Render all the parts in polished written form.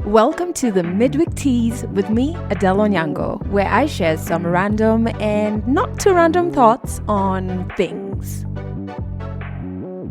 Welcome to the Mid-Week Tease with me, Adelle Onyango, where I share some random and not too random thoughts on things.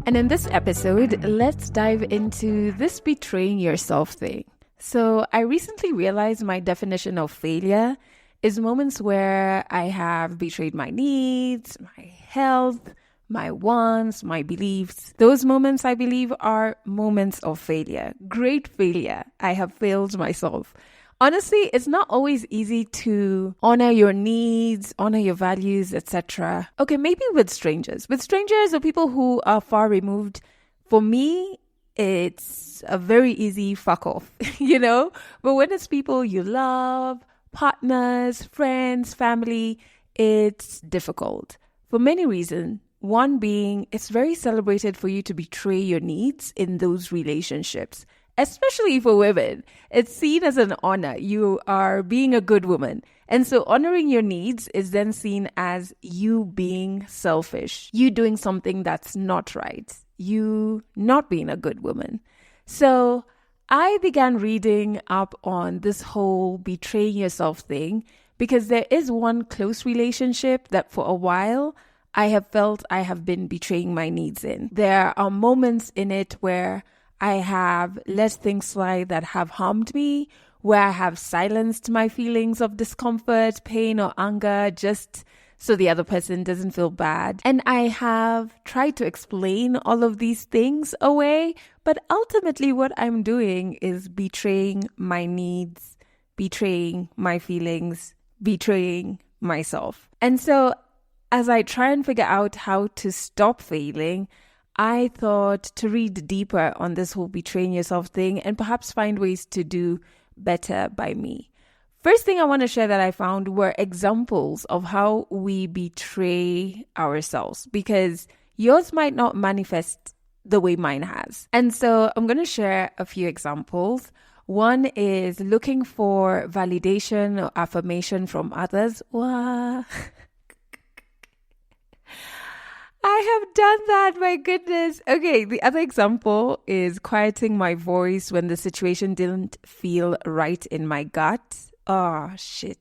And in this episode, let's dive into this betraying yourself thing. So I recently realized my definition of failure is moments where I have betrayed my needs, my health, my wants, my beliefs. Those moments, I believe, are moments of failure. Great failure. I have failed myself. Honestly, it's not always easy to honor your needs, honor your values, etc. Okay, maybe with strangers. With strangers or people who are far removed, for me, it's a very easy fuck off, But when it's people you love, partners, friends, family, it's difficult for many reasons. One being, it's very celebrated for you to betray your needs in those relationships, especially for women. It's seen as an honor. You are being a good woman. And so honoring your needs is then seen as you being selfish, you doing something that's not right, you not being a good woman. So I began reading up on this whole betraying yourself thing because there is one close relationship that for a while I have felt I have been betraying my needs in. There are moments in it where I have let things slide that have harmed me, where I have silenced my feelings of discomfort, pain, or anger just so the other person doesn't feel bad. And I have tried to explain all of these things away, but ultimately what I'm doing is betraying my needs, betraying my feelings, betraying myself. And so as I try and figure out how to stop failing, I thought to read deeper on this whole betraying yourself thing and perhaps find ways to do better by me. First thing I want to share that I found were examples of how we betray ourselves, because yours might not manifest the way mine has. And so I'm going to share a few examples. One is looking for validation or affirmation from others. Wow. I have done that, my goodness. Okay, the other example is quieting my voice when the situation didn't feel right in my gut. Oh, shit.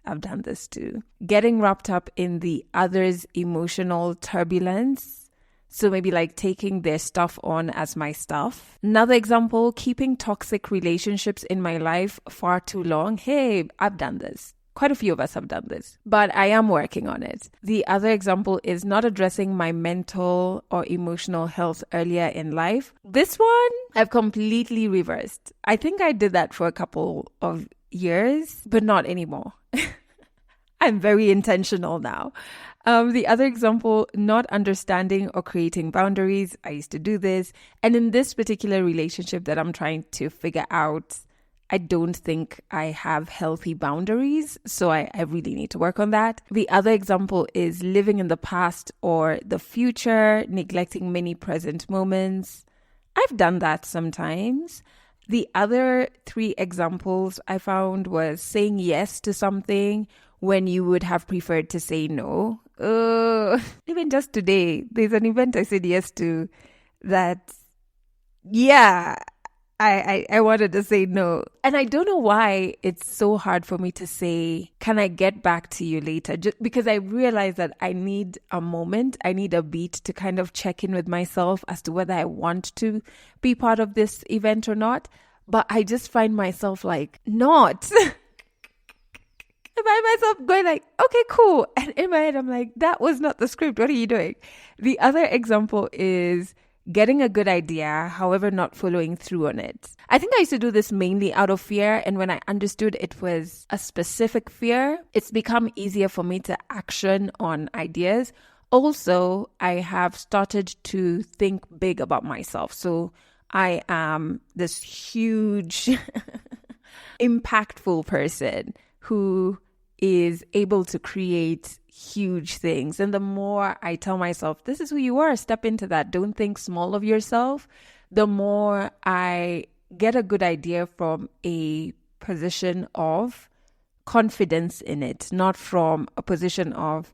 I've done this too. Getting wrapped up in the other's emotional turbulence. So maybe like taking their stuff on as my stuff. Another example, keeping toxic relationships in my life far too long. Hey, I've done this. Quite a few of us have done this, but I am working on it. The other example is not addressing my mental or emotional health earlier in life. This one, I've completely reversed. I think I did that for a couple of years, but not anymore. I'm very intentional now. The other example, not understanding or creating boundaries. I used to do this. And in this particular relationship that I'm trying to figure out, I don't think I have healthy boundaries, so I really need to work on that. The other example is living in the past or the future, neglecting many present moments. I've done that sometimes. The other three examples I found was saying yes to something when you would have preferred to say no. Even just today, there's an event I said yes to that, I wanted to say no. And I don't know why it's so hard for me to say, can I get back to you later? Just because I realize that I need a moment, I need a beat to kind of check in with myself as to whether I want to be part of this event or not. But I just find myself like, not. I find myself going like, okay, cool. And in my head, I'm like, that was not the script. What are you doing? The other example is getting a good idea, however, not following through on it. I think I used to do this mainly out of fear. And when I understood it was a specific fear, it's become easier for me to action on ideas. Also, I have started to think big about myself. So I am this huge, impactful person who is able to create huge things. And the more I tell myself, this is who you are, step into that, don't think small of yourself, the more I get a good idea from a position of confidence in it, not from a position of,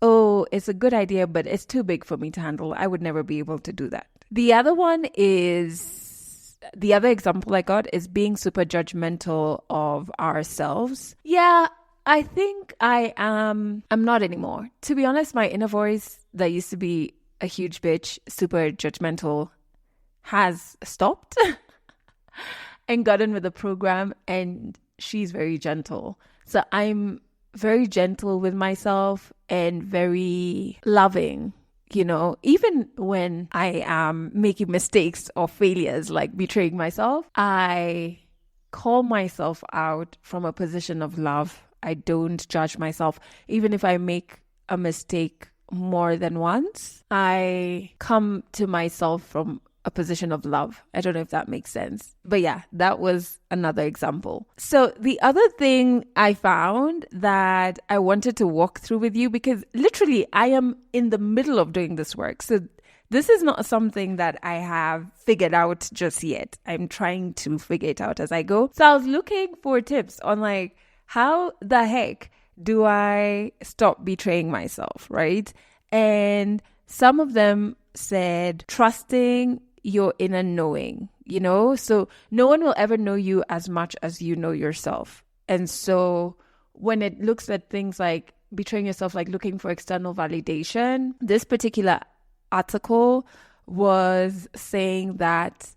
oh, it's a good idea, but it's too big for me to handle. I would never be able to do that. The other one is the other example I got is being super judgmental of ourselves. Yeah, I think I'm not anymore. To be honest, my inner voice that used to be a huge bitch, super judgmental, has stopped and gotten with the program, and she's very gentle. So I'm very gentle with myself and very loving. Even when I am making mistakes or failures, like betraying myself, I call myself out from a position of love. I don't judge myself. Even if I make a mistake more than once, I come to myself from a position of love. I don't know if that makes sense. But yeah, that was another example. So the other thing I found that I wanted to walk through with you, because literally I am in the middle of doing this work. So this is not something that I have figured out just yet. I'm trying to figure it out as I go. So I was looking for tips on like, how the heck do I stop betraying myself, right? And some of them said trusting your inner knowing, so no one will ever know you as much as you know yourself. And so when it looks at things like betraying yourself, like looking for external validation, this particular article was saying that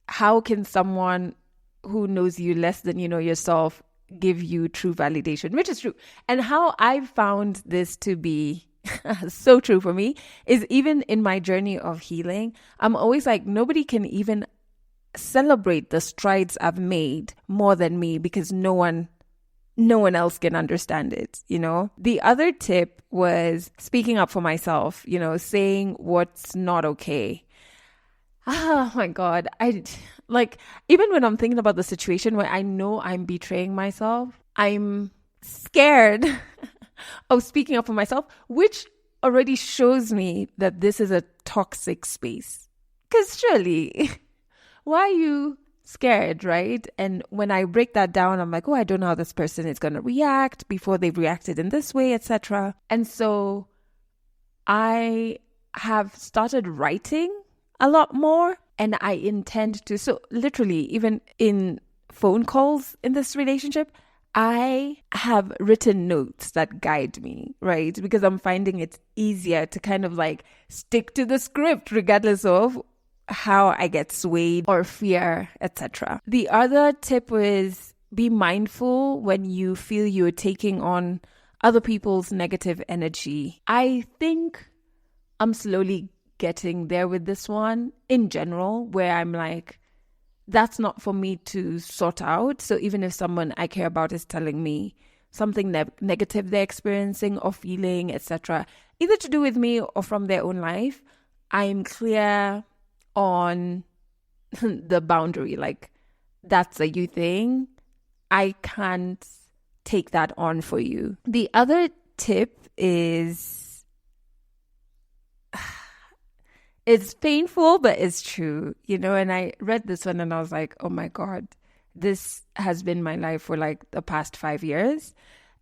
how can someone who knows you less than you know yourself give you true validation, which is true. And how I found this to be so true for me is even in my journey of healing, I'm always like, nobody can even celebrate the strides I've made more than me, because no one else can understand it, The other tip was speaking up for myself, saying what's not okay. Oh my God. Even when I'm thinking about the situation where I know I'm betraying myself, I'm scared of speaking up for myself, which already shows me that this is a toxic space. Because surely, why are you scared, right? And when I break that down, I'm like, oh, I don't know how this person is going to react before they've reacted in this way, etc. And so I have started writing a lot more, and I intend to. So literally, even in phone calls in this relationship, I have written notes that guide me, right? Because I'm finding it easier to kind of like stick to the script regardless of how I get swayed or fear, etc. The other tip was be mindful when you feel you're taking on other people's negative energy. I think I'm slowly getting there with this one in general, where I'm like, that's not for me to sort out. So even if someone I care about is telling me something negative they're experiencing or feeling, etc., either to do with me or from their own life, I'm clear on the boundary. Like, that's a you thing. I can't take that on for you. The other tip is, it's painful, but it's true, and I read this one and I was like, oh my God, this has been my life for like the past 5 years.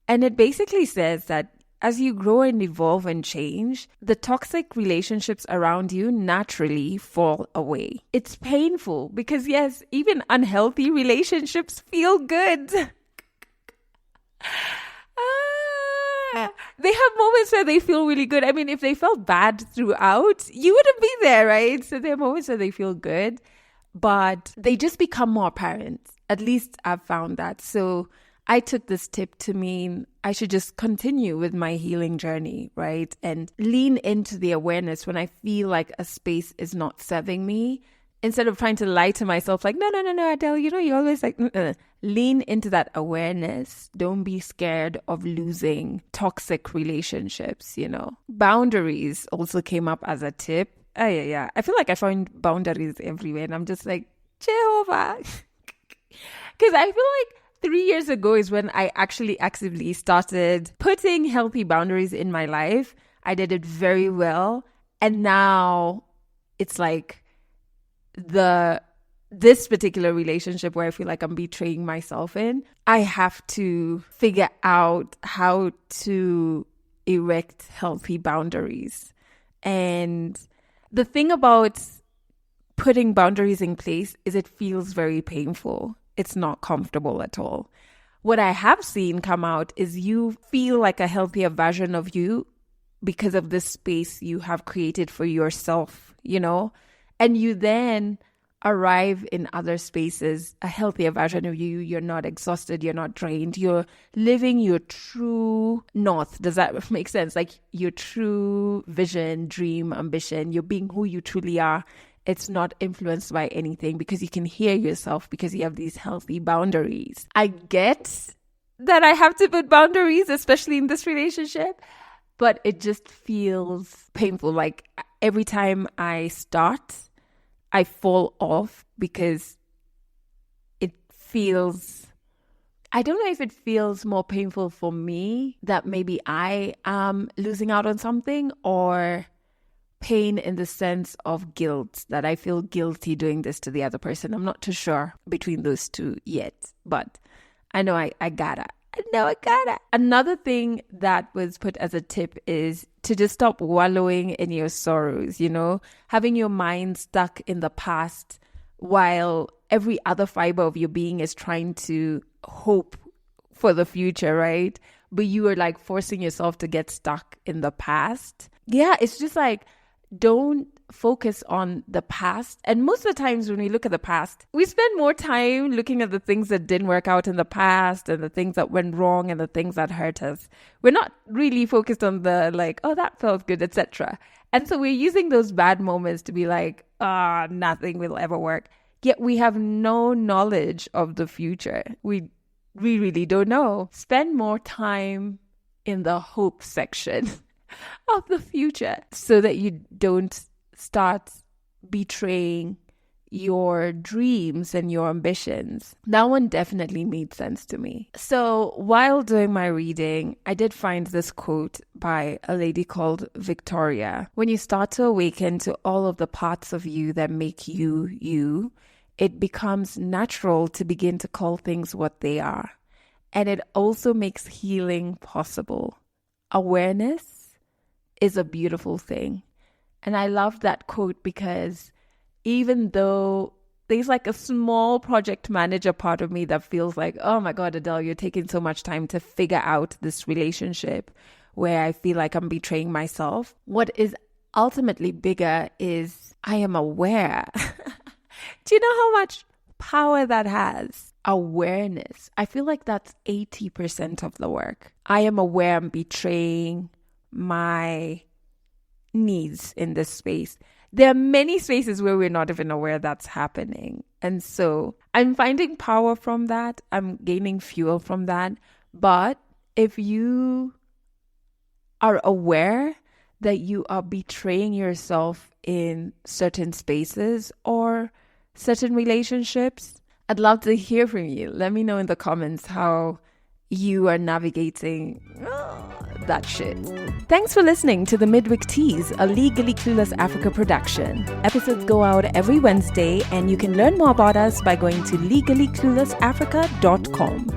And it basically says that as you grow and evolve and change, the toxic relationships around you naturally fall away. It's painful because yes, even unhealthy relationships feel good. They have moments where they feel really good. I mean, if they felt bad throughout, you wouldn't be there, right? So there are moments where they feel good, but they just become more apparent. At least I've found that. So I took this tip to mean I should just continue with my healing journey, right? And lean into the awareness when I feel like a space is not serving me, instead of trying to lie to myself like, no, Adelle, you're always like, lean into that awareness. Don't be scared of losing toxic relationships, Boundaries also came up as a tip. Yeah. I feel like I find boundaries everywhere and I'm just like, Jehovah. Because I feel like 3 years ago is when I actually actively started putting healthy boundaries in my life. I did it very well. And now it's like, this particular relationship where I feel like I'm betraying myself in, I have to figure out how to erect healthy boundaries. And the thing about putting boundaries in place is it feels very painful. It's not comfortable at all. What I have seen come out is you feel like a healthier version of you because of this space you have created for yourself, and you then arrive in other spaces, a healthier version of you. You're not exhausted. You're not drained. You're living your true north. Does that make sense? Like your true vision, dream, ambition. You're being who you truly are. It's not influenced by anything because you can hear yourself because you have these healthy boundaries. I get that I have to put boundaries, especially in this relationship, but it just feels painful. Like every time I start, I fall off because it feels, I don't know if it feels more painful for me that maybe I am losing out on something, or pain in the sense of guilt, that I feel guilty doing this to the other person. I'm not too sure between those two yet, but I know I gotta. Another thing that was put as a tip is to just stop wallowing in your sorrows, having your mind stuck in the past while every other fiber of your being is trying to hope for the future, right? But you are like forcing yourself to get stuck in the past. Yeah, it's just like, don't focus on the past. And most of the times when we look at the past, we spend more time looking at the things that didn't work out in the past and the things that went wrong and the things that hurt us. We're not really focused on the like, oh, that felt good, etc. And so we're using those bad moments to be like, nothing will ever work. Yet we have no knowledge of the future. We really don't know. Spend more time in the hope section of the future so that you don't start betraying your dreams and your ambitions. That one definitely made sense to me. So while doing my reading, I did find this quote by a lady called Victoria. When you start to awaken to all of the parts of you that make you, you, it becomes natural to begin to call things what they are. And it also makes healing possible. Awareness is a beautiful thing. And I love that quote because even though there's like a small project manager part of me that feels like, oh my God, Adele, you're taking so much time to figure out this relationship where I feel like I'm betraying myself. What is ultimately bigger is I am aware. Do you know how much power that has? Awareness. I feel like that's 80% of the work. I am aware I'm betraying my needs in this space. There are many spaces where we're not even aware that's happening. And so I'm finding power from that. I'm gaining fuel from that. But if you are aware that you are betraying yourself in certain spaces or certain relationships, I'd love to hear from you. Let me know in the comments how you are navigating that shit. Thanks for listening to the Mid-Week Tease, a Legally Clueless Africa production. Episodes go out every Wednesday, and you can learn more about us by going to legallycluelessafrica.com.